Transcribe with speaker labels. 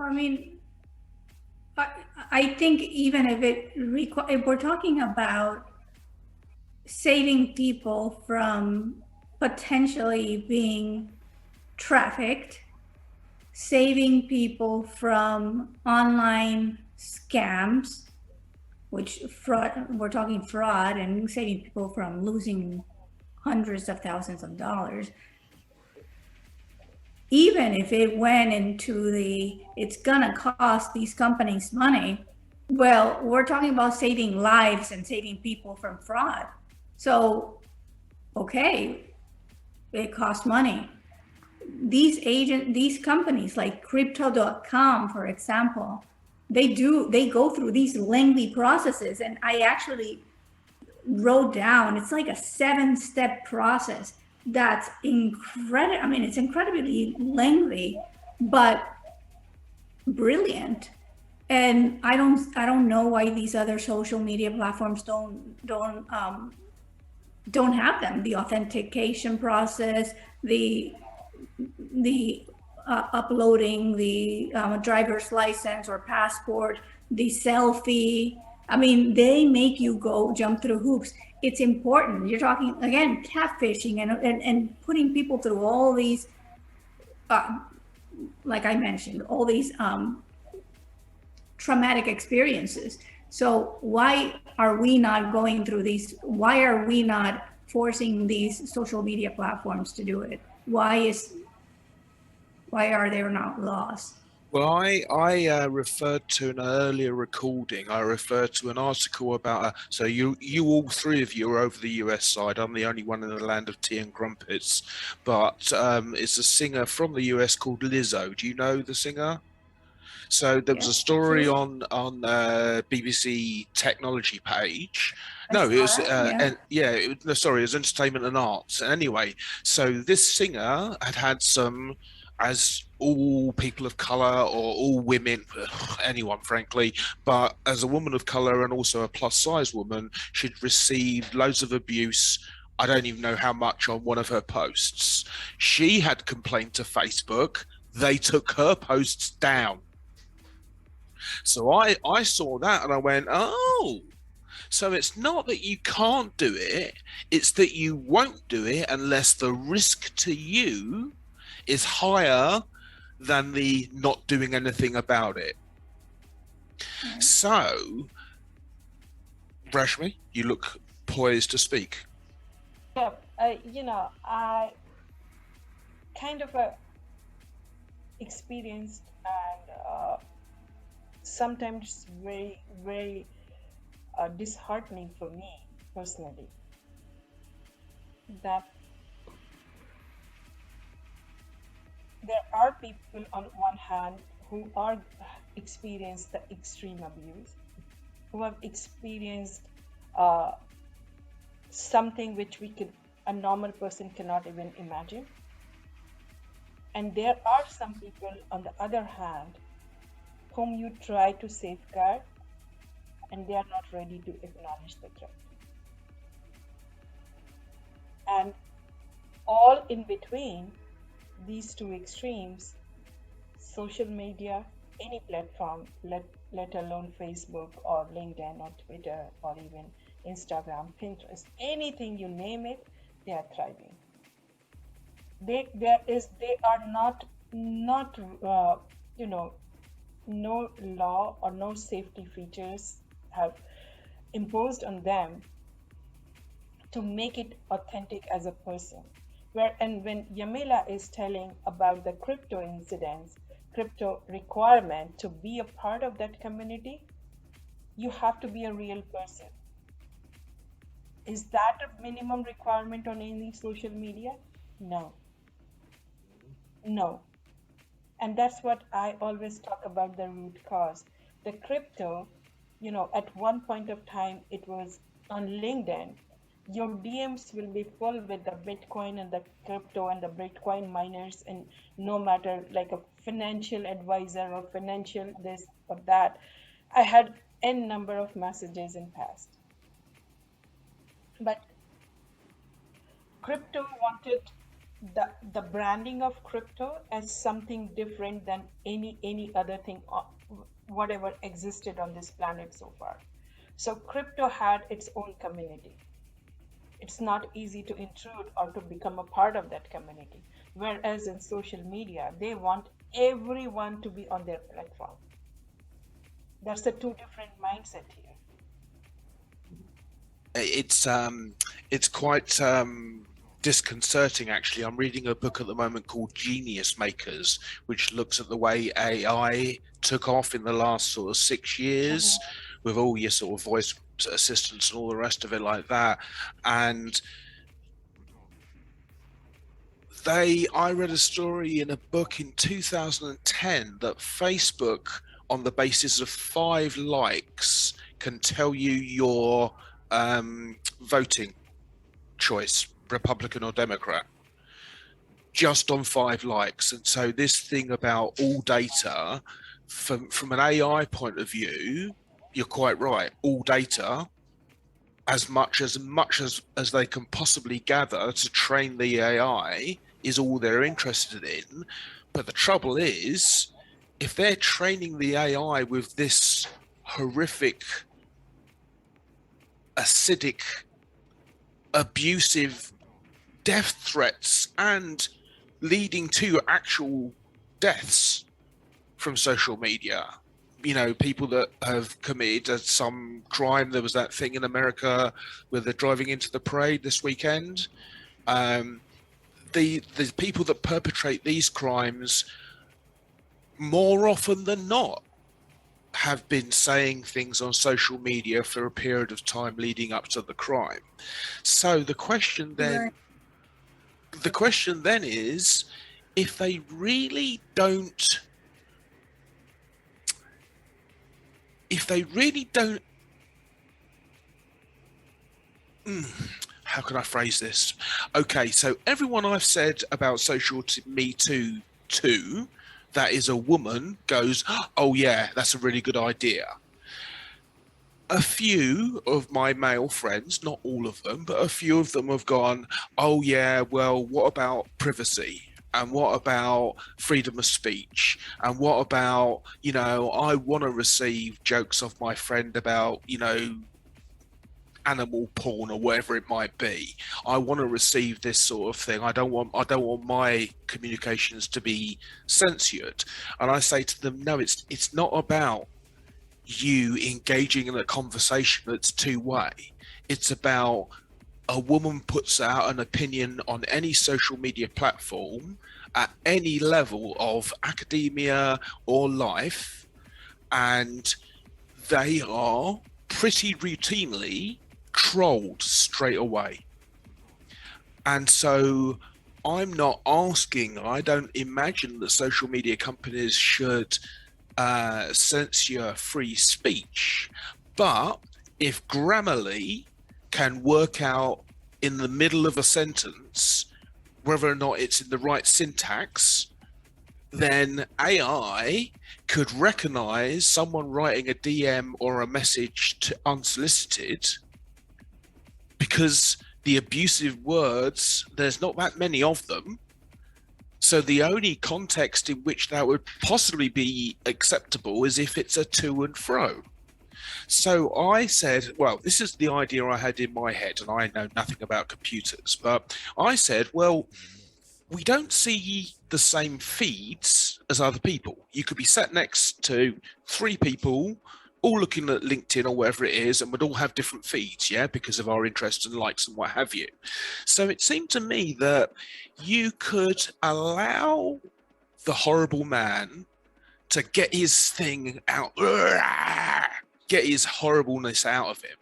Speaker 1: I mean, I think even if we're talking about saving people from potentially being trafficked, saving people from online scams, which fraud, we're talking fraud, and saving people from losing hundreds of thousands of dollars. Even if it went into it's gonna cost these companies money. Well, we're talking about saving lives and saving people from fraud. So, okay, it costs money. These companies like crypto.com, for example, they go through these lengthy processes. And I actually wrote down, it's like a 7-step process that's incredible. I mean, it's incredibly lengthy, but brilliant. And I don't know why these other social media platforms don't have them. The authentication process, the uploading the driver's license or passport, the selfie. I mean, they make you go jump through hoops. It's important. You're talking again, catfishing and putting people through all these, like I mentioned, all these traumatic experiences. So why are we not going through these? Why are we not forcing these social media platforms to do it? Why are there not laws?
Speaker 2: Well, I referred to in an earlier recording. I referred to an article about. So you all three of you are over the US side. I'm the only one in the land of tea and crumpets. But it's a singer from the US called Lizzo. Do you know the singer? So there was a story on BBC Technology page. No, it was sorry, it was Entertainment and Arts. Anyway, so this singer had some, as all people of color or all women, anyone frankly, but as a woman of color and also a plus size woman, she'd received loads of abuse. I don't even know how much on one of her posts. She had complained to Facebook. They took her posts down. So I saw that and I went, oh, so it's not that you can't do it, it's that you won't do it unless the risk to you is higher than the not doing anything about it. So, Rashmi, you look poised to speak.
Speaker 3: Yeah, I kind of experienced and sometimes very, very disheartening for me personally that there are people on one hand who are experienced the extreme abuse, who have experienced something which a normal person cannot even imagine. And there are some people on the other hand whom you try to safeguard and they are not ready to acknowledge the threat. And all in between these two extremes, social media, any platform, let alone Facebook or LinkedIn or Twitter or even Instagram, Pinterest, anything you name it, they are thriving. They are not no law or no safety features have imposed on them to make it authentic as a person. When Yamila is telling about the crypto incidents, crypto requirement to be a part of that community, you have to be a real person. Is that a minimum requirement on any social media? No. And that's what I always talk about, the root cause. The crypto, at one point of time, it was on LinkedIn. Your DMs will be full with the Bitcoin and the crypto and the Bitcoin miners, and no matter like a financial advisor or financial this or that. I had n number of messages in past. But crypto wanted the branding of crypto as something different than any other thing, whatever existed on this planet so far. So crypto had its own community. It's not easy to intrude or to become a part of that community. Whereas in social media, they want everyone to be on their platform. That's the two different mindset here.
Speaker 2: It's quite disconcerting, actually. I'm reading a book at the moment called Genius Makers, which looks at the way AI took off in the last sort of 6 years, with all your sort of voice assistants and all the rest of it like that. And I read a story in a book in 2010 that Facebook, on the basis of 5 likes, can tell you your voting choice, Republican or Democrat, just on 5 likes. And so this thing about all data, from an AI point of view, you're quite right. All data, as much as they can possibly gather to train the AI, is all they're interested in. But the trouble is, if they're training the AI with this horrific, acidic, abusive death threats and leading to actual deaths from social media, you know, people that have committed some crime. There was that thing in America where they're driving into the parade this weekend. The people that perpetrate these crimes, more often than not, have been saying things on social media for a period of time leading up to the crime. So the question then is, if they really don't how can I phrase this? Okay, so everyone I've said about SocialMeTooS08E06, that is a woman, goes, oh yeah, that's a really good idea. A few of my male friends, not all of them, but a few of them have gone, oh yeah, well, what about privacy? And what about freedom of speech? And what about, you know, I want to receive jokes off my friend about, you know, animal porn or whatever it might be. I want to receive this sort of thing. I don't want my communications to be censored. And I say to them, no, it's not about you engaging in a conversation that's two-way. It's about a woman puts out an opinion on any social media platform at any level of academia or life, and they are pretty routinely trolled straight away. And so I'm not asking, I don't imagine that social media companies should censure free speech, but if Grammarly can work out in the middle of a sentence whether or not it's in the right syntax, then AI could recognize someone writing a DM or a message to unsolicited, because the abusive words, there's not that many of them. So the only context in which that would possibly be acceptable is if it's a to and fro. So I said, well, this is the idea I had in my head, and I know nothing about computers, but I said, well, we don't see the same feeds as other people. You could be sat next to 3 people, all looking at LinkedIn or whatever it is, and would all have different feeds, yeah, because of our interests and likes and what have you. So it seemed to me that you could allow the horrible man to get his thing out, get his horribleness out of him,